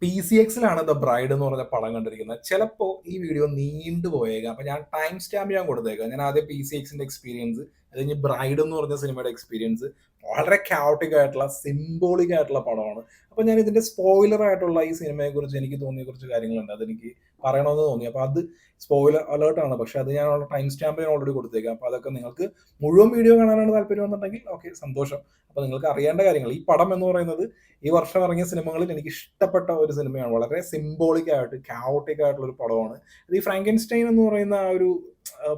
PCXലാണ് the bride എന്ന് പറഞ്ഞ പടം കണ്ടിരിക്കുന്നത്. ചിലപ്പോൾ ഈ വീഡിയോ നീണ്ടു പോയേക്കാം. അപ്പൊ ഞാൻ ടൈം സ്റ്റാമ്പ് ഞാൻ കൊടുത്തേക്കാം. ഞാൻ ആദ്യം PCXന്റെ എക്സ്പീരിയൻസ്, അത് കഴിഞ്ഞ് ബ്രൈഡ് എന്ന് പറഞ്ഞ സിനിമയുടെ എക്സ്പീരിയൻസ്. വളരെ ക്യാotic ആയിട്ടുള്ള സിംബോളിക് ആയിട്ടുള്ള പടമാണ്. അപ്പൊ ഞാൻ ഇതിന്റെ സ്പോയിലർ ആയിട്ടുള്ള ഈ സിനിമയെ കുറിച്ച് എനിക്ക് തോന്നിയ കുറച്ച് കാര്യങ്ങളുണ്ട്. അതെനിക്ക് പറയണമെന്ന് തോന്നി. അപ്പൊ അത് സ്പോയിലർ അലേർട്ട് ആണ്. പക്ഷെ അത് ഞാൻ ടൈം സ്റ്റാമ്പ് ഞാൻ ഓൾറെഡി കൊടുത്തേക്കാം. അപ്പൊ അതൊക്കെ നിങ്ങൾക്ക് മുഴുവൻ വീഡിയോ കാണാനാണ് താല്പര്യം എന്നുണ്ടെങ്കിൽ ഓക്കെ, സന്തോഷം. അപ്പൊ നിങ്ങൾക്ക് അറിയേണ്ട കാര്യങ്ങൾ, ഈ പടം എന്ന് പറയുന്നത് ഈ വർഷം ഇറങ്ങിയ സിനിമകളിൽ എനിക്ക് ഇഷ്ടപ്പെട്ട ഒരു സിനിമയാണ്. വളരെ സിംബോളിക് ആയിട്ട് ക്യാotic ആയിട്ടുള്ള ഒരു പടമാണ്. ഇത് ഈ ഫ്രാങ്കൻസ്റ്റൈൻ എന്ന് പറയുന്ന ആ ഒരു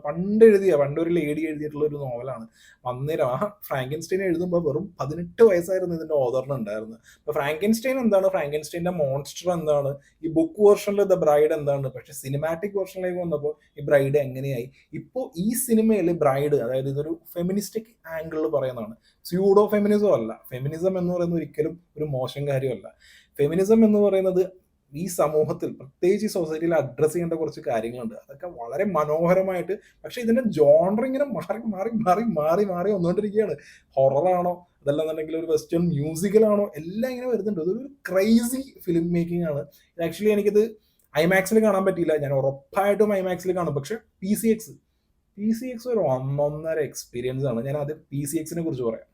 പണ്ടൊരു ലേഡി എഴുതിയിട്ടുള്ള ഒരു നോവലാണ്. അന്നേരം ആ ഫ്രാങ്കൻസ്റ്റൈൻ എഴുതുമ്പോൾ വെറും 18 വയസ്സായിരുന്നു ഇതിന്റെ ഓതറിന് ഉണ്ടായിരുന്നത്. അപ്പൊ ഫ്രാങ്കൻസ്റ്റൈൻ എന്താണ്, ഫ്രാങ്കൻസ്റ്റൈന്റെ മോൺസ്റ്റർ എന്താണ്, ഈ ബുക്ക് വേർഷനിൽ ദ ബ്രൈഡ് എന്താണ്, പക്ഷെ സിനിമാറ്റിക് വേർഷനിലേക്ക് വന്നപ്പോൾ ഈ ബ്രൈഡ് എങ്ങനെയായി. ഇപ്പോൾ ഈ സിനിമയിൽ ബ്രൈഡ്, അതായത് ഇതൊരു ഫെമിനിസ്റ്റിക് ആംഗിളിൽ പറയുന്നതാണ്. സ്യൂഡോ ഫെമിനിസം അല്ല. ഫെമിനിസം എന്ന് പറയുന്നത് ഒരിക്കലും ഒരു മോശം കാര്യമല്ല. ഫെമിനിസം എന്ന് പറയുന്നത് ഈ സമൂഹത്തിൽ, പ്രത്യേകിച്ച് ഈ സൊസൈറ്റിയിൽ അഡ്രസ്സ് ചെയ്യേണ്ട കുറച്ച് കാര്യങ്ങളുണ്ട്. അതൊക്കെ വളരെ മനോഹരമായിട്ട്, പക്ഷെ ഇതിന്റെ ജോണർ ഇങ്ങനെ മാറി മാറി മാറി മാറി മാറി വന്നുകൊണ്ടിരിക്കുകയാണ്. ഹൊററാണോ, അതല്ലെന്നുണ്ടെങ്കിൽ ഒരു വെസ്റ്റേൺ മ്യൂസിക്കലാണോ, എല്ലാം ഇങ്ങനെ വരുന്നുണ്ട്. ഇതൊരു ക്രൈസി ഫിലിം മേക്കിംഗ് ആണ്. ആക്ച്വലി എനിക്കിത് ഐമാക്സിൽ കാണാൻ പറ്റിയില്ല. ഞാൻ ഉറപ്പായിട്ടും ഐമാക്സിൽ കാണും. പക്ഷെ പി സി എക്സ് ഒരു ഒന്നൊന്നര എക്സ്പീരിയൻസ് ആണ്. ഞാൻ ആദ്യം PCXനെ കുറിച്ച് പറയാം.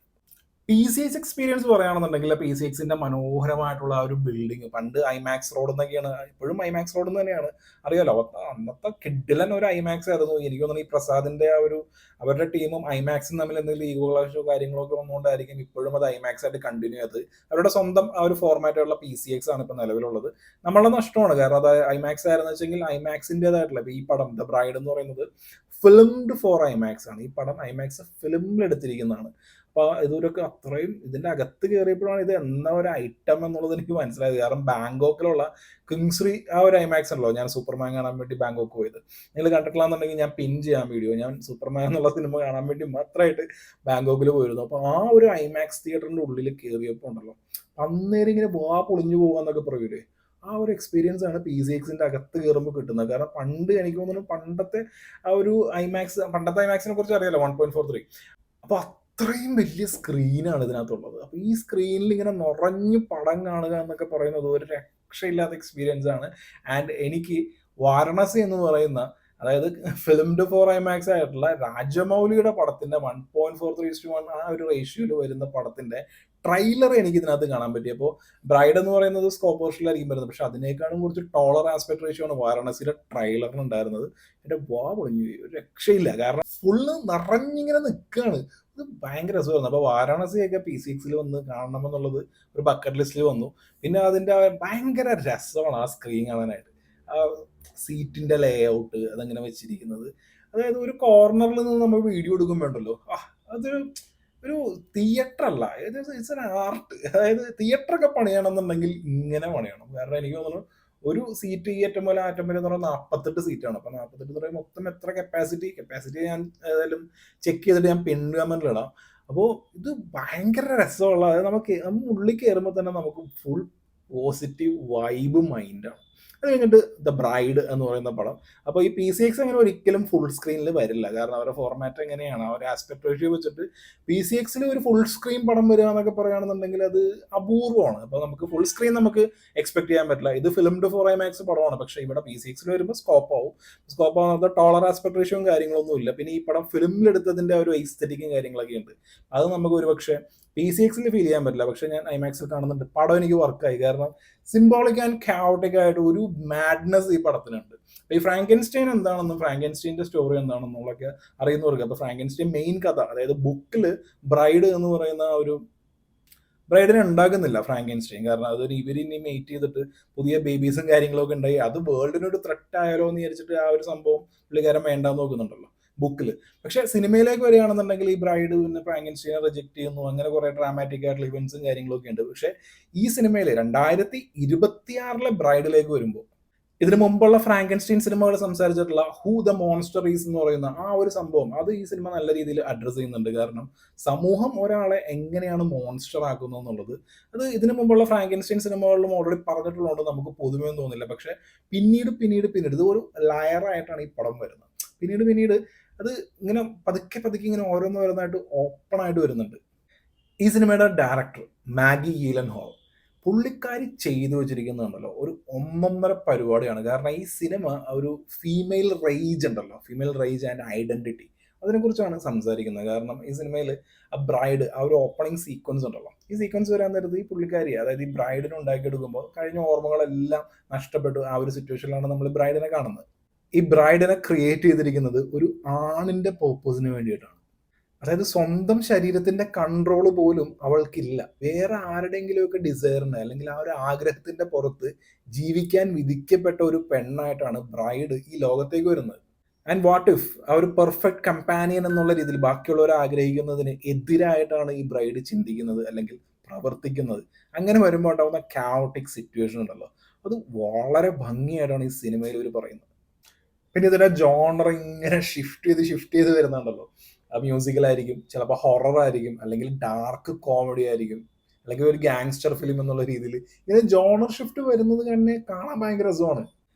PCX എക്സ്പീരിയൻസ് പറയുകയാണെന്നുണ്ടെങ്കിൽ PCXന്റെ മനോഹരമായിട്ടുള്ള ആ ഒരു ബിൽഡിംഗ്, പണ്ട് ഐമാക്സ് റോഡ് എന്നൊക്കെയാണ്, ഇപ്പോഴും ഐമാക്സ് റോഡ് തന്നെയാണ്, അറിയാലോ. അന്നത്തെ കിഡിലൻ ഒരു ഐമാക്സ് ആയിരുന്നു. എനിക്ക് തോന്നുന്നു ഈ പ്രസാദിന്റെ ആ ഒരു, അവരുടെ ടീമും ഐമാക്സും തമ്മിൽ എന്തെങ്കിലും ഈഗോ ക്ലാഷോ കാര്യങ്ങളൊക്കെ വന്നുകൊണ്ടായിരിക്കും ഇപ്പോഴും അത് ഐമാക്സ് ആയിട്ട് കണ്ടിന്യൂ ചെയ്തത്. അവരുടെ സ്വന്തം ആ ഒരു ഫോർമാറ്റുള്ള PCX ആണ് ഇപ്പൊ നിലവിലുള്ളത്. നമ്മളുടെ നഷ്ടമാണ്. കാരണം അത് ഐമാക്സ് ആയിരുന്നു വെച്ചെങ്കിൽ ഐമാക്സിൻ്റെതായിട്ടുള്ള ഈ പടം ദ ബ്രൈഡ് എന്ന് പറയുന്നത് ഫിലിംഡ് ഫോർ ഐമാക്സ് ആണ്. ഈ പടം ഐമാക്സ് ഫിലിമിൽ എടുത്തിരിക്കുന്നതാണ്. അപ്പൊ ഇതൊക്കെ അത്രയും, ഇതിന്റെ അകത്ത് കയറിയപ്പോഴാണ് ഇത് എന്നാ ഒരു ഐറ്റം എന്നുള്ളത് എനിക്ക് മനസ്സിലായത്. കാരണം ബാങ്കോക്കിലുള്ള കിങ്സ്രി ആ ഒരു ഐമാക്സ് ഉണ്ടല്ലോ, ഞാൻ സൂപ്പർമാൻ കാണാൻ വേണ്ടി ബാങ്കോക്ക് പോയത്, നിങ്ങൾ കണ്ടിട്ടില്ലാന്നുണ്ടെങ്കിൽ ഞാൻ പിൻ ചെയ്യാൻ വീഡിയോ. ഞാൻ സൂപ്പർമാൻ എന്നുള്ള സിനിമ കാണാൻ വേണ്ടി മാത്രമായിട്ട് ബാങ്കോക്കിൽ പോയിരുന്നു. അപ്പൊ ആ ഒരു ഐമാക്സ് തിയേറ്ററിന്റെ ഉള്ളിൽ കയറിയപ്പോൾ ഉണ്ടല്ലോ, അന്നേരം ഇങ്ങനെ പൊളിഞ്ഞു പോകാന്നൊക്കെ പറയൂലേ, ആ ഒരു എക്സ്പീരിയൻസ് ആണ് PCXന്റെ അകത്ത് കയറുമ്പോൾ കിട്ടുന്നത്. കാരണം പണ്ട് എനിക്ക് തോന്നുന്നു പണ്ടത്തെ ആ ഒരു പണ്ടത്തെ ഐമാക്സിനെ കുറിച്ച് അറിയാലോ, 1.43. അപ്പൊ അത്രയും വലിയ സ്ക്രീനാണ് ഇതിനകത്തുള്ളത്. അപ്പൊ ഈ സ്ക്രീനിൽ ഇങ്ങനെ നിറഞ്ഞു പടം കാണുക എന്നൊക്കെ പറയുന്നത് ഒരു രക്ഷയില്ലാത്ത എക്സ്പീരിയൻസ് ആണ്. ആൻഡ് എനിക്ക് വാരണാസി എന്ന് പറയുന്ന, അതായത് ഫിലിംഡ് ഫോർ ഐമാക്സ് ആയിട്ടുള്ള രാജമൗലിയുടെ പടത്തിന്റെ 1.43:1 ആ ഒരു റേഷ്യോയിൽ വരുന്ന പടത്തിന്റെ ട്രെയിലർ എനിക്ക് ഇതിനകത്ത് കാണാൻ പറ്റി. അപ്പോൾ ബ്രൈഡ് എന്ന് പറയുന്നത് സ്കോപ്പ് പോർഷനിലായിരിക്കും വരുന്നത്, പക്ഷെ അതിനേക്കാളും കുറച്ച് ടോളർ ആസ്പെക്ട് റേഷ്യോ ആണ് വാരണാസിയുടെ ട്രെയിലറിന് ഉണ്ടായിരുന്നത്. എന്റെ പൊളിഞ്ഞു, ഒരു രക്ഷയില്ല. കാരണം ഫുള്ള് നിറഞ്ഞിങ്ങനെ നിൽക്കുകയാണ്. ഇത് ഭയങ്കര രസമായിരുന്നു. അപ്പോൾ വാരാണസിയൊക്കെ PCXൽ വന്ന് കാണണമെന്നുള്ളത് ഒരു ബക്കറ്റ് ലിസ്റ്റിൽ വന്നു. പിന്നെ അതിന്റെ ഭയങ്കര രസമാണ് ആ സ്ക്രീൻ കാണാനായിട്ട്. ആ സീറ്റിന്റെ ലേ ഔട്ട്, അതങ്ങനെ വെച്ചിരിക്കുന്നത്, അതായത് ഒരു കോർണറിൽ നിന്ന് നമ്മൾ വീഡിയോ എടുക്കുമ്പോണ്ടല്ലോ, അതൊരു ഒരു തിയേറ്റർ അല്ല, ഇറ്റ്സ് എൻ ആർട്ട്. അതായത് തിയേറ്റർ ഒക്കെ പണിയണമെന്നുണ്ടെങ്കിൽ ഇങ്ങനെ പണിയണം. കാരണം എനിക്ക് തോന്നുന്നു ഒരു സീറ്റ് ഈ അറ്റം പോലെ ആറ്റം വരെ എന്ന് പറഞ്ഞാൽ 48 സീറ്റാണ്. അപ്പൊ 48 എന്ന് പറയുമ്പോൾ മൊത്തം എത്ര കപ്പാസിറ്റി ഞാൻ ഏതായാലും ചെക്ക് ചെയ്തിട്ട് ഞാൻ പിൻ കമന്റിലിടാം. അപ്പോൾ ഇത് ഭയങ്കര രസമുള്ള, അതായത് നമ്മൾ ഉള്ളിൽ കയറുമ്പോൾ തന്നെ നമുക്ക് ഫുൾ പോസിറ്റീവ് വൈബ് മൈൻഡാണ്. അത് കഴിഞ്ഞിട്ട് ദ ബ്രൈഡ് എന്ന് പറയുന്ന പടം. അപ്പോൾ ഈ PCX അങ്ങനെ ഒരിക്കലും ഫുൾ സ്ക്രീനിൽ വരില്ല. കാരണം അവരുടെ ഫോർമാറ്റ് എങ്ങനെയാണ്, ആ ഒരു ആസ്പെക്ട് റേഷ്യോ വെച്ചിട്ട് PCXൽ ഒരു ഫുൾ സ്ക്രീൻ പടം വരിക എന്നൊക്കെ പറയുകയാണെന്നുണ്ടെങ്കിൽ അത് അപൂർവമാണ്. അപ്പോൾ നമുക്ക് ഫുൾ സ്ക്രീൻ നമുക്ക് എക്സ്പെക്ട് ചെയ്യാൻ പറ്റില്ല. ഇത് ഫിലിംഡ് ഫോർ ഐമാക്സ് പടമാണ്, പക്ഷേ ഇവിടെ PCXൽ വരുമ്പോൾ സ്കോപ്പ് ആവുന്നത് ടോളർ ആസ്പെക്ട് റേഷ്യോയും കാര്യങ്ങളൊന്നും ഇല്ല. പിന്നെ ഈ പടം ഫിലിമിലെടുത്തതിന്റെ ഒരു എസ്തെറ്റിക്കും കാര്യങ്ങളൊക്കെ ഉണ്ട്. അത് നമുക്ക് ഒരുപക്ഷെ PCXൽ ഫീൽ ചെയ്യാൻ പറ്റില്ല. പക്ഷെ ഞാൻ ഐമാക്സിൽ കാണുന്നുണ്ട്. പടം എനിക്ക് വർക്കായി. കാരണം സിംബോളിക് ആൻഡ് ക്യാotic ആയിട്ട് ഒരു മാഡ്നസ് ഈ പടത്തിനുണ്ട്. ഈ ഫ്രാങ്കൻസ്റ്റൈൻ എന്താണെന്നും ഫ്രാങ്കൻസ്റ്റൈൻ്റെ സ്റ്റോറി എന്താണെന്നുള്ളതൊക്കെ അറിയുന്നവർക്ക്, അപ്പൊ ഫ്രാങ്കൻസ്റ്റൈൻ മെയിൻ കഥ, അതായത് ബുക്കിൽ ബ്രൈഡ് എന്ന് പറയുന്ന ഒരു ബ്രൈഡിനെ ഉണ്ടാക്കുന്നില്ല ഫ്രാങ്കൻസ്റ്റൈൻ. കാരണം അതൊരു ഇവരിനി മേറ്റ് ചെയ്തിട്ട് പുതിയ ബേബീസും കാര്യങ്ങളൊക്കെ ഉണ്ടായി, അത് വേൾഡിനൊരു ത്രെറ്റ് ആയാലോ എന്ന് വിചാരിച്ചിട്ട് ആ ഒരു സംഭവം പുള്ളിക്കാരൻ വേണ്ടാന്ന് നോക്കുന്നുണ്ടല്ലോ ബുക്കിൽ. പക്ഷെ സിനിമയിലേക്ക് വരികയാണെന്നുണ്ടെങ്കിൽ ഈ ബ്രൈഡ് പിന്നെ ഫ്രാങ്കൻസ്റ്റൈനെ റിജക്ട് ചെയ്യുന്നു, അങ്ങനെ കുറെ ഡ്രാമാറ്റിക് ആയിട്ടുള്ള ഇവന്റ്സും കാര്യങ്ങളൊക്കെ ഉണ്ട്. പക്ഷെ ഈ സിനിമയിൽ 2026 ബ്രൈഡിലേക്ക് വരുമ്പോൾ, ഇതിനു മുമ്പുള്ള ഫ്രാങ്കൻസ്റ്റൈൻ സിനിമകൾ സംസാരിച്ചിട്ടുള്ള ഹൂ ദ മോൺസ്റ്റർ ഈസ് എന്ന് പറയുന്ന ആ ഒരു സംഭവം, അത് ഈ സിനിമ നല്ല രീതിയിൽ അഡ്രസ്സ് ചെയ്യുന്നുണ്ട്. കാരണം സമൂഹം ഒരാളെ എങ്ങനെയാണ് മോൺസ്റ്റർ ആക്കുന്നത് എന്നുള്ളത് അത് ഇതിനു മുമ്പുള്ള ഫ്രാങ്കൻസ്റ്റൈൻ സിനിമകളിലും ഓൾറെഡി പറഞ്ഞിട്ടുള്ളതുകൊണ്ട് നമുക്ക് പുതുമയൊന്നും തോന്നില്ല. പക്ഷെ പിന്നീട് ഇത് ഒരു ലെയറായിട്ടാണ് ഈ പടം വരുന്നത്. പിന്നീട് അത് ഇങ്ങനെ പതുക്കെ ഇങ്ങനെ ഓരോന്നായിട്ട് ഓപ്പൺ ആയിട്ട് വരുന്നുണ്ട്. ഈ സിനിമയുടെ ഡയറക്ടർ മാഗി ഗീലൻ ഹോൾ പുള്ളിക്കാരി ചെയ്തു വെച്ചിരിക്കുന്നുണ്ടല്ലോ ഒരു ഒന്നൊന്നര പരിപാടിയാണ്. കാരണം ഈ സിനിമ ഒരു ഫീമെയിൽ റേജ് ഉണ്ടല്ലോ, ഫീമെയിൽ റേജ് ആൻഡ് ഐഡന്റിറ്റി, അതിനെക്കുറിച്ചാണ് സംസാരിക്കുന്നത്. കാരണം ഈ സിനിമയിൽ ആ ബ്രൈഡ്, ആ ഒരു ഓപ്പണിംഗ് സീക്വൻസ് ഉണ്ടല്ലോ, ഈ സീക്വൻസ് വരാൻ നേരത്ത് ഈ പുള്ളിക്കാരി, അതായത് ഈ ബ്രൈഡിനെ ഉണ്ടാക്കിയെടുക്കുമ്പോൾ കഴിഞ്ഞ ഓർമ്മകളെല്ലാം നഷ്ടപ്പെട്ടു ആ ഒരു സിറ്റുവേഷനിലാണ് നമ്മൾ ബ്രൈഡിനെ കാണുന്നത്. ഈ ബ്രൈഡിനെ ക്രിയേറ്റ് ചെയ്തിരിക്കുന്നത് ഒരു ആണിന്റെ പേർപ്പസിന് വേണ്ടിയിട്ടാണ്. അതായത് സ്വന്തം ശരീരത്തിന്റെ കൺട്രോൾ പോലും അവൾക്കില്ല. വേറെ ആരുടെയെങ്കിലുമൊക്കെ ഡിസയറിന് അല്ലെങ്കിൽ ആ ഒരു ആഗ്രഹത്തിന്റെ പുറത്ത് ജീവിക്കാൻ വിധിക്കപ്പെട്ട ഒരു പെണ്ണായിട്ടാണ് ബ്രൈഡ് ഈ ലോകത്തേക്ക് വരുന്നത്. ആൻഡ് വാട്ട് ഇഫ് ആ ഒരു പെർഫെക്റ്റ് കമ്പാനിയൻ എന്നുള്ള രീതിയിൽ ബാക്കിയുള്ളവർ ആഗ്രഹിക്കുന്നതിന് എതിരായിട്ടാണ് ഈ ബ്രൈഡ് ചിന്തിക്കുന്നത് അല്ലെങ്കിൽ പ്രവർത്തിക്കുന്നത്. അങ്ങനെ വരുമ്പോൾ ഉണ്ടാവുന്ന കായോട്ടിക് സിറ്റുവേഷൻ ഉണ്ടല്ലോ, അത് വളരെ ഭംഗിയായിട്ടാണ് ഈ സിനിമയിൽ ഇവർ പറയുന്നത്. പിന്നെ ഇതിന്റെ ജോണർ ഇങ്ങനെ ഷിഫ്റ്റ് ചെയ്ത് വരുന്നുണ്ടല്ലോ. ആ മ്യൂസിക്കലായിരിക്കും, ചിലപ്പോൾ ഹൊറർ ആയിരിക്കും, അല്ലെങ്കിൽ ഡാർക്ക് കോമഡി ആയിരിക്കും, അല്ലെങ്കിൽ ഒരു ഗാങ്സ്റ്റർ ഫിലിം എന്നുള്ള രീതിയിൽ ഇങ്ങനെ ജോണർ ഷിഫ്റ്റ് വരുന്നത് തന്നെ കാണാൻ ഭയങ്കര രസമാണ്.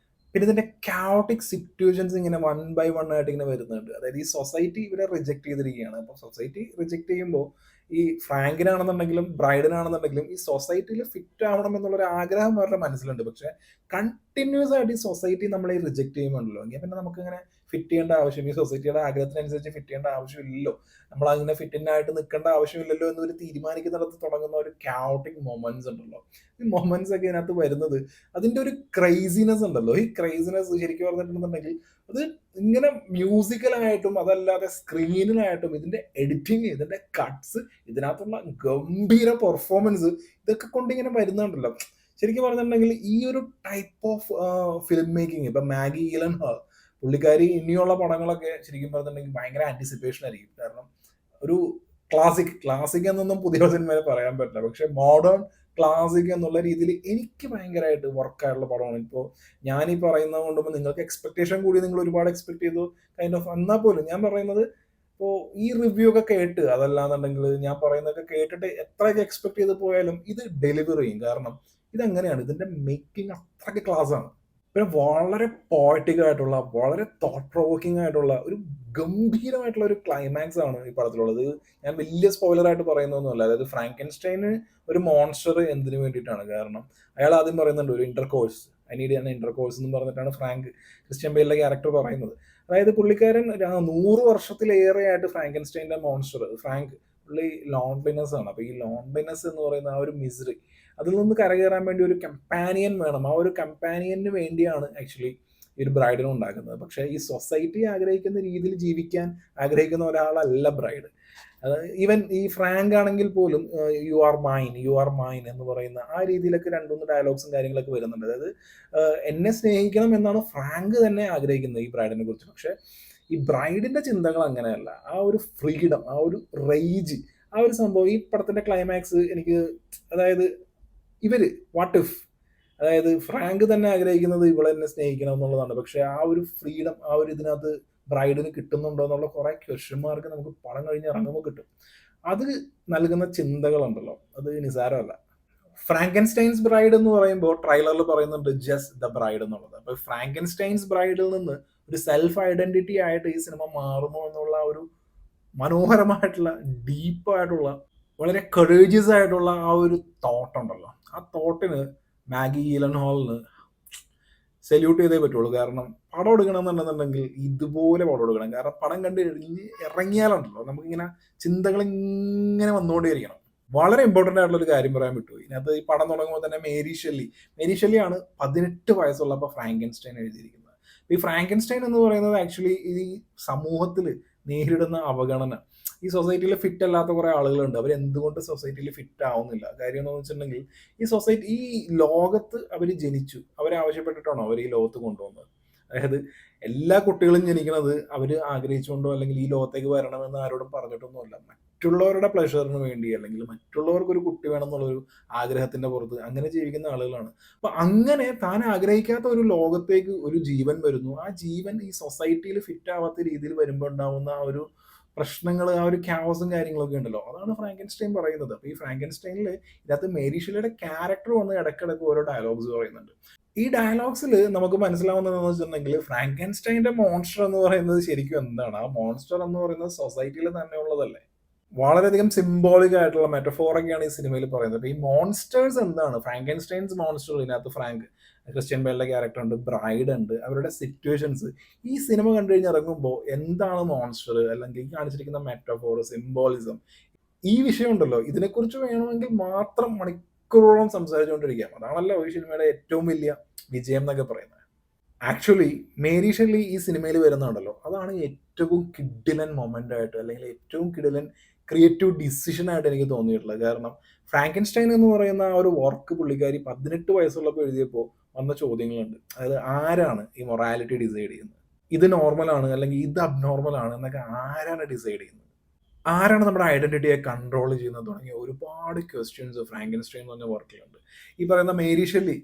പിന്നെ ഇതിന്റെ കായോട്ടിക് സിറ്റുവേഷൻസ് ഇങ്ങനെ വൺ ബൈ വൺ ആയിട്ട് ഇങ്ങനെ വരുന്നുണ്ട്. അതായത് ഈ സൊസൈറ്റി ഇവരെ റിജക്ട് ചെയ്തിരിക്കുകയാണ്. അപ്പോൾ സൊസൈറ്റി റിജക്ട് ചെയ്യുമ്പോൾ ഈ ഫ്രാങ്കിനാണെന്നുണ്ടെങ്കിലും ബ്രൈഡിനാണെന്നുണ്ടെങ്കിലും ഈ സൊസൈറ്റിയിൽ ഫിറ്റ് ആവണം എന്നുള്ളൊരു ആഗ്രഹം അവരുടെ മനസ്സിലുണ്ട്. പക്ഷെ കണ്ടിന്യൂസ് ആയിട്ട് ഈ സൊസൈറ്റി നമ്മളെ റിജക്ട് ചെയ്യുമ്പോണ്ടല്ലോ, എങ്കിൽ പിന്നെ നമുക്ക് ഇങ്ങനെ ഫിറ്റ് ചെയ്യേണ്ട ആവശ്യം, ഈ സൊസൈറ്റിയുടെ ആഗ്രഹത്തിനനുസരിച്ച് ഫിറ്റ് ചെയ്യേണ്ട ആവശ്യമില്ലല്ലോ, നമ്മൾ അങ്ങനെ ഫിറ്റിനായിട്ട് നിൽക്കേണ്ട ആവശ്യമില്ലല്ലോ എന്നൊരു തീരുമാനിക്കുന്നിടത്ത് തുടങ്ങുന്ന ഒരു കായോട്ടിക് മൊമെന്റ്സ് ഉണ്ടല്ലോ. ഈ മൊമെന്റ്സ് ഒക്കെ ഇതിനകത്ത് വരുന്നത് അതിന്റെ ഒരു ക്രൈസിനെസ് ഉണ്ടല്ലോ. ഈ ക്രൈസിനെസ് ശരിക്കും പറഞ്ഞിട്ടുണ്ടെന്നുണ്ടെങ്കിൽ അത് ഇങ്ങനെ മ്യൂസിക്കലായിട്ടും അതല്ലാതെ സ്ക്രീനിലായിട്ടും ഇതിന്റെ എഡിറ്റിങ്, ഇതിന്റെ കട്ട്സ്, ഇതിനകത്തുള്ള ഗംഭീര പെർഫോമൻസ്, ഇതൊക്കെ കൊണ്ട് ഇങ്ങനെ വരുന്നുണ്ടല്ലോ. ശരിക്കും പറഞ്ഞിട്ടുണ്ടെങ്കിൽ ഈ ഒരു ടൈപ്പ് ഓഫ് ഫിലിം മേക്കിംഗ്, ഇപ്പൊ മാഗി ഗിലൻഹാൾ പുള്ളിക്കാരി ഇനിയുള്ള പടങ്ങളൊക്കെ ശരിക്കും പറഞ്ഞിട്ടുണ്ടെങ്കിൽ ഭയങ്കര ആന്റിസിപ്പേഷൻ ആയിരിക്കും. കാരണം ഒരു ക്ലാസിക് എന്നൊന്നും പുതിയ സിനിമയിൽ പറയാൻ പറ്റില്ല, പക്ഷെ മോഡേൺ ക്ലാസിക് എന്നുള്ള രീതിയിൽ എനിക്ക് ഭയങ്കരമായിട്ട് വർക്കായിട്ടുള്ള പടമാണ്. ഇപ്പോൾ ഞാൻ ഈ പറയുന്നത് കൊണ്ടുമ്പോൾ നിങ്ങൾക്ക് എക്സ്പെക്ടേഷൻ കൂടി, നിങ്ങൾ ഒരുപാട് എക്സ്പെക്ട് ചെയ്തു കൈൻഡ് ഓഫ്, എന്നാൽ പോലും ഞാൻ പറയുന്നത് ഇപ്പോൾ ഈ റിവ്യൂ ഒക്കെ കേട്ട്, അതല്ലാന്നുണ്ടെങ്കിൽ ഞാൻ പറയുന്നതൊക്കെ കേട്ടിട്ട് എത്രയൊക്കെ എക്സ്പെക്ട് ചെയ്ത് പോയാലും ഇത് ഡെലിവർ ചെയ്യും. കാരണം ഇതെങ്ങനെയാണ്, ഇതിന്റെ മേക്കിംഗ് അത്രയ്ക്ക് ക്ലാസ് ആണ്. പിന്നെ വളരെ പോയറ്റിക് ആയിട്ടുള്ള, വളരെ തോട്ട് പ്രൊവോക്കിംഗ് ആയിട്ടുള്ള ഒരു ഗംഭീരമായിട്ടുള്ള ഒരു ക്ലൈമാക്സ് ആണ് ഈ പടത്തിലുള്ളത്. ഞാൻ വലിയ സ്പോയിലർ ആയിട്ട് പറയുന്നൊന്നുമല്ല. അതായത് ഫ്രാങ്കൻസ്റ്റൈന് ഒരു മോൺസ്റ്റർ എന്തിനു വേണ്ടിയിട്ടാണ്? കാരണം അയാൾ ആദ്യം പറയുന്നുണ്ട് ഒരു intercourse, I need an intercourse എന്ന് പറഞ്ഞിട്ടാണ് ക്രിസ്ത്യൻ ബെയിലിന്റെ ക്യാരക്ടർ പറയുന്നത്. അതായത് പുള്ളിക്കാരൻ 100 വർഷത്തിലേറെ ആയിട്ട് ഫ്രാങ്കൻസ്റ്റൈൻ്റെ മോൺസ്റ്റർ പുള്ളി ലോൺലിനെസ് ആണ്. അപ്പൊ ഈ ലോൺലിനെസ് എന്ന് പറയുന്ന ആ ഒരു മിസറി, അതിൽ നിന്ന് കരകയറാൻ വേണ്ടി ഒരു കമ്പാനിയൻ വേണം. ആ ഒരു കമ്പാനിയന് വേണ്ടിയാണ് ആക്ച്വലി ഈ ഒരു ബ്രൈഡിനെ ഉണ്ടാക്കുന്നത്. പക്ഷേ ഈ സൊസൈറ്റി ആഗ്രഹിക്കുന്ന രീതിയിൽ ജീവിക്കാൻ ആഗ്രഹിക്കുന്ന ഒരാളല്ല ബ്രൈഡ്. ഈവൻ ഈ ഫ്രാങ്ക് ആണെങ്കിൽ പോലും യു ആർ മൈൻ എന്ന് പറയുന്ന ആ രീതിയിലൊക്കെ 2-3 ഡയലോഗ്സും കാര്യങ്ങളൊക്കെ വരുന്നുണ്ട്. അതായത് എന്നെ സ്നേഹിക്കണം എന്നാണ് ഫ്രാങ്ക് തന്നെ ആഗ്രഹിക്കുന്നത് ഈ ബ്രൈഡിനെ കുറിച്ച്. പക്ഷെ ഈ ബ്രൈഡിന്റെ ചിന്തകൾ അങ്ങനെയല്ല. ആ ഒരു ഫ്രീഡം, ആ ഒരു റേജ്, ആ ഒരു സംഭവം ഈ പടത്തിന്റെ ക്ലൈമാക്സ് എനിക്ക്, അതായത് ഇവര് വാട്ട് ഇഫ്, അതായത് ഫ്രാങ്ക് തന്നെ ആഗ്രഹിക്കുന്നത് ഇവളെ എന്നെ സ്നേഹിക്കണം എന്നുള്ളതാണ്. പക്ഷെ ആ ഒരു ഫ്രീഡം, ആ ഒരു ഇതിനകത്ത് ബ്രൈഡിന് കിട്ടുന്നുണ്ടോ എന്നുള്ള കുറെ ക്വസ്റ്റ്യൻ മാർക്ക് നമുക്ക് പടം കഴിഞ്ഞ് ഇറങ്ങുമ്പോൾ കിട്ടും. അത് നൽകുന്ന ചിന്തകളുണ്ടല്ലോ, അത് നിസാരമല്ല. ഫ്രാങ്കൻസ്റ്റൈൻസ് ബ്രൈഡ് എന്ന് പറയുമ്പോൾ ട്രailerൽ പറയുന്നുണ്ട് ജസ്റ്റ് ദ ബ്രൈഡ് എന്നുള്ളത്. അപ്പൊ ഫ്രാങ്കൻസ്റ്റൈൻസ് ബ്രൈഡിൽ നിന്ന് ഒരു സെൽഫ് ഐഡന്റിറ്റി ആയിട്ട് ഈ സിനിമ മാറുമോ എന്നുള്ള ഒരു മനോഹരമായിട്ടുള്ള, ഡീപ്പായിട്ടുള്ള, വളരെ കറേജിയസ് ആയിട്ടുള്ള ആ ഒരു തോട്ട് ഉണ്ടല്ലോ, ആ തോട്ടിന് മാഗി ഗിലൻഹോളിന് സല്യൂട്ട് ചെയ്തേ പറ്റുള്ളൂ. കാരണം പടം എടുക്കണം എന്നുണ്ടെന്നുണ്ടെങ്കിൽ ഇതുപോലെ പടം എടുക്കണം. കാരണം പടം കണ്ട് ഇറങ്ങിയാലുണ്ടല്ലോ നമുക്കിങ്ങനെ ചിന്തകൾ ഇങ്ങനെ വന്നുകൊണ്ടേയിരിക്കണം. വളരെ ഇമ്പോർട്ടൻ്റ് ആയിട്ടുള്ള ഒരു കാര്യം പറയാൻ വിട്ടുപോയി. ഇതിനകത്ത് ഈ പടം തുടങ്ങുമ്പോൾ തന്നെ മേരി ഷെല്ലിയാണ് 18 വയസ്സുള്ളപ്പോൾ ഫ്രാങ്കൻസ്റ്റൈൻ എഴുതിയിരിക്കുന്നത്. ഈ ഫ്രാങ്കൻസ്റ്റൈൻ എന്ന് പറയുന്നത് ആക്ച്വലി ഈ സമൂഹത്തിൽ നേരിടുന്ന അവഗണന, ഈ സൊസൈറ്റിയിൽ ഫിറ്റ് അല്ലാത്ത കുറെ ആളുകളുണ്ട്. അവർ എന്തുകൊണ്ട് സൊസൈറ്റിയിൽ ഫിറ്റ് ആവുന്നില്ല? കാര്യം എന്താണെന്ന് വെച്ചിട്ടുണ്ടെങ്കിൽ ഈ ലോകത്ത് അവർ ജനിച്ചു, അവരെ ആവശ്യപ്പെട്ടിട്ടാണോ അവർ ഈ ലോകത്ത് കൊണ്ടുവന്നത്? അതായത് എല്ലാ കുട്ടികളും ജനിക്കുന്നത് അവർ ആഗ്രഹിച്ചുകൊണ്ടോ അല്ലെങ്കിൽ ഈ ലോകത്തേക്ക് വരണമെന്ന് ആരോടും പറഞ്ഞിട്ടൊന്നുമല്ല. മറ്റുള്ളവരുടെ പ്ലഷറിന് വേണ്ടി അല്ലെങ്കിൽ മറ്റുള്ളവർക്ക് ഒരു കുട്ടി വേണം എന്നുള്ളൊരു ആഗ്രഹത്തിന്റെ പുറത്ത് അങ്ങനെ ജീവിക്കുന്ന ആളുകളാണ്. അപ്പൊ അങ്ങനെ താൻ ആഗ്രഹിക്കാത്ത ഒരു ലോകത്തേക്ക് ഒരു ജീവൻ വരുന്നു. ആ ജീവൻ ഈ സൊസൈറ്റിയിൽ ഫിറ്റ് ആവാത്ത രീതിയിൽ വരുമ്പോൾ ഉണ്ടാവുന്ന ആ ഒരു പ്രശ്നങ്ങൾ, ആ ഒരു ക്യാവസും കാര്യങ്ങളൊക്കെ ഉണ്ടല്ലോ, അതാണ് ഫ്രാങ്കൻസ്റ്റൈൻ പറയുന്നത്. അപ്പൊ ഈ ഫ്രാങ്കൻസ്റ്റൈനിൽ ഇതിനകത്ത് മേരി ഷെല്ലിയുടെ ക്യാരക്ടർ വന്ന് ഇടയ്ക്കിടയ്ക്ക് ഓരോ ഡയലോഗ്സ് പറയുന്നുണ്ട്. ഈ ഡയലോഗ്സിൽ നമുക്ക് മനസ്സിലാവുന്നതെന്ന് വെച്ചിട്ടുണ്ടെങ്കിൽ ഫ്രാങ്കൻസ്റ്റൈന്റെ മോൺസ്റ്റർ എന്ന് പറയുന്നത് ശരിക്കും എന്താണ്? ആ മോൺസ്റ്റർ എന്ന് പറയുന്നത് സൊസൈറ്റിയിൽ തന്നെ ഉള്ളതല്ലേ. വളരെയധികം സിംബോളിക് ആയിട്ടുള്ള മെറ്റഫോറൊക്കെയാണ് ഈ സിനിമയിൽ പറയുന്നത്. അപ്പോൾ ഈ മോൺസ്റ്റേഴ്സ് എന്താണ്? ഫ്രാങ്കൻസ്റ്റൈൻസ് മോൺസ്റ്റർ, ഇതിനകത്ത് ഫ്രാങ്ക്, ക്രിസ്ത്യൻ ബെയിലിന്റെ ക്യാരക്ടർ ഉണ്ട്, ബ്രൈഡ് ഉണ്ട്, അവരുടെ സിറ്റുവേഷൻസ്. ഈ സിനിമ കണ്ടു കഴിഞ്ഞ് ഇറങ്ങുമ്പോൾ എന്താണ് മോൺസ്റ്റർ, അല്ലെങ്കിൽ ഈ കാണിച്ചിരിക്കുന്ന മെറ്റഫോർ, സിംബോളിസം, ഈ വിഷയം ഉണ്ടല്ലോ, ഇതിനെക്കുറിച്ച് വേണമെങ്കിൽ മാത്രം മണിക്കൂറോളം സംസാരിച്ചുകൊണ്ടിരിക്കാം. അതാണല്ലോ ഈ സിനിമയുടെ ഏറ്റവും വലിയ വിജയം എന്നൊക്കെ പറയുന്നത്. ആക്ച്വലി മേരി ഷെല്ലി ഈ സിനിമയിൽ വരുന്നുണ്ടല്ലോ, അതാണ് ഏറ്റവും കിഡിലൻ മൊമെന്റ് ആയിട്ട്, അല്ലെങ്കിൽ ഏറ്റവും കിഡിലൻ ക്രിയേറ്റീവ് ഡിസിഷൻ ആയിട്ട് എനിക്ക് തോന്നിയിട്ടുള്ളത്. കാരണം ഫ്രാങ്കൻസ്റ്റൈൻ എന്ന് പറയുന്ന ആ ഒരു വർക്ക് പുള്ളിക്കാരി 18 വയസ്സുള്ളപ്പോൾ എഴുതിയപ്പോൾ വന്ന ചോദ്യങ്ങളുണ്ട്. അതായത് ആരാണ് ഈ മൊറാലിറ്റി ഡിസൈഡ് ചെയ്യുന്നത്, ഇത് നോർമലാണ് അല്ലെങ്കിൽ ഇത് അബ്നോർമൽ ആണ് എന്നൊക്കെ ആരാണ് ഡിസൈഡ് ചെയ്യുന്നത്, ആരാണ് നമ്മുടെ ഐഡന്റിറ്റിയെ കൺട്രോൾ ചെയ്യുന്നത്, തുടങ്ങിയ ഒരുപാട് ക്വസ്റ്റ്യൻസ് ഫ്രാങ്കൻസ്റ്റൈൻ എന്ന് പറഞ്ഞ വർക്കിലുണ്ട്. ഈ പറയുന്ന മേരി ഷെല്ലി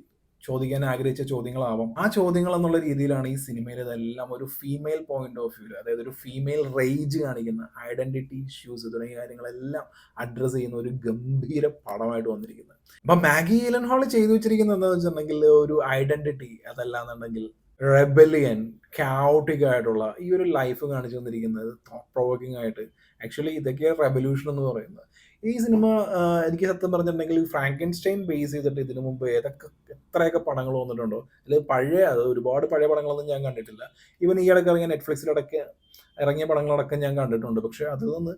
ചോദിക്കാൻ ആഗ്രഹിച്ച ചോദ്യങ്ങളാവാം. ആ ചോദ്യങ്ങൾ എന്നുള്ള രീതിയിലാണ് ഈ സിനിമയിൽ ഇതെല്ലാം ഒരു ഫീമെയിൽ പോയിന്റ് ഓഫ് വ്യൂ, അതായത് ഒരു ഫീമെയിൽ റേജ് കാണിക്കുന്ന ഐഡന്റിറ്റി ഇഷ്യൂസ് തുടങ്ങിയ കാര്യങ്ങളെല്ലാം അഡ്രസ്സ് ചെയ്യുന്ന ഒരു ഗംഭീര പടമായിട്ട് വന്നിരിക്കുന്നത്. അപ്പൊ മാഗി ഈലൻ ഹാൾ ചെയ്തു വെച്ചിരിക്കുന്നത് എന്താണെന്ന് വെച്ചിട്ടുണ്ടെങ്കിൽ ഒരു ഐഡന്റിറ്റി, അതല്ലാന്നുണ്ടെങ്കിൽ റെബലിയൻ, ക്യാ오ട്ടിക് ആയിട്ടുള്ള ഈ ഒരു ലൈഫ് കാണിച്ചു തന്നിരിക്കുന്നത് തോട്ട് പ്രൊവോക്കിംഗ് ആയിട്ട്. ആക്ച്വലി ഇതൊക്കെയാണ് റെവല്യൂഷൻ എന്ന് പറയുന്നത്. ഈ സിനിമ എനിക്ക് സത്യം പറഞ്ഞിട്ടുണ്ടെങ്കിൽ ഫ്രാങ്കൻസ്റ്റൈൻ ബേസ് ചെയ്തിട്ട് ഇതിനു മുമ്പ് എത്രയൊക്കെ പടങ്ങൾ വന്നിട്ടുണ്ടോ, അതിൽ അത് ഒരുപാട് പഴയ പടങ്ങളൊന്നും ഞാൻ കണ്ടിട്ടില്ല. ഈവൻ ഈ ഇടയ്ക്ക് ഇറങ്ങിയ നെറ്റ്ഫ്ലിക്സിലടക്കം ഇറങ്ങിയ പടങ്ങളടക്കം ഞാൻ കണ്ടിട്ടുണ്ട്. പക്ഷെ അതിൽ നിന്ന്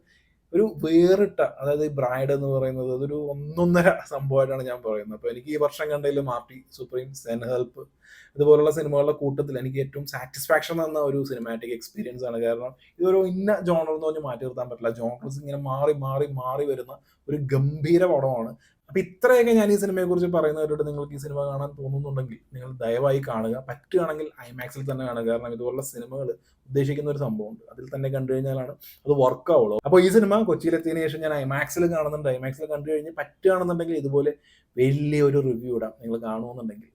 ഒരു വേറിട്ട, അതായത് ഈ ബ്രൈഡ് എന്ന് പറയുന്നത് അതൊരു ഒന്നൊന്നര സംഭവമായിട്ടാണ് ഞാൻ പറയുന്നത്. അപ്പോൾ എനിക്ക് ഈ വർഷം കണ്ടതിൽ മാർട്ടി സുപ്രീം, സെൻ ഹെൽപ്പ്, ഇതുപോലുള്ള സിനിമകളുടെ കൂട്ടത്തിൽ എനിക്ക് ഏറ്റവും സാറ്റിസ്ഫാക്ഷൻ തന്ന ഒരു സിനിമാറ്റിക് എക്സ്പീരിയൻസ് ആണ്. കാരണം ഇതൊരു ഇന്ന ജോണർ എന്ന് പറഞ്ഞ് മാറ്റി നിർത്താൻ പറ്റില്ല. ജോണർസ് ഇങ്ങനെ മാറി മാറി മാറി വരുന്ന ഒരു ഗംഭീര പടമാണ്. അപ്പൊ ഇത്രയൊക്കെ ഞാൻ ഈ സിനിമയെ കുറിച്ച് പറയുന്നവരോട്, നിങ്ങൾക്ക് ഈ സിനിമ കാണാൻ തോന്നുന്നുണ്ടെങ്കിൽ നിങ്ങൾ ദയവായി കാണുക. പറ്റുകയാണെങ്കിൽ ഐമാക്സിൽ തന്നെ കാണുക. കാരണം ഇതുപോലുള്ള സിനിമകൾ ഉദ്ദേശിക്കുന്ന ഒരു സംഭവമുണ്ട്, അതിൽ തന്നെ കണ്ടു കഴിഞ്ഞാലാണ് അത് വർക്ക് ആവുള്ളൂ. അപ്പോൾ ഈ സിനിമ കൊച്ചിയിലെത്തിയതിനു ശേഷം ഞാൻ ഐമാക്സിൽ കാണുന്നുണ്ട്. ഐമാക്സിൽ കണ്ടു കഴിഞ്ഞ് പറ്റുകയാണെന്നുണ്ടെങ്കിൽ ഇതുപോലെ വലിയൊരു റിവ്യൂ ഇടാം, നിങ്ങൾ കാണുമെന്നുണ്ടെങ്കിൽ.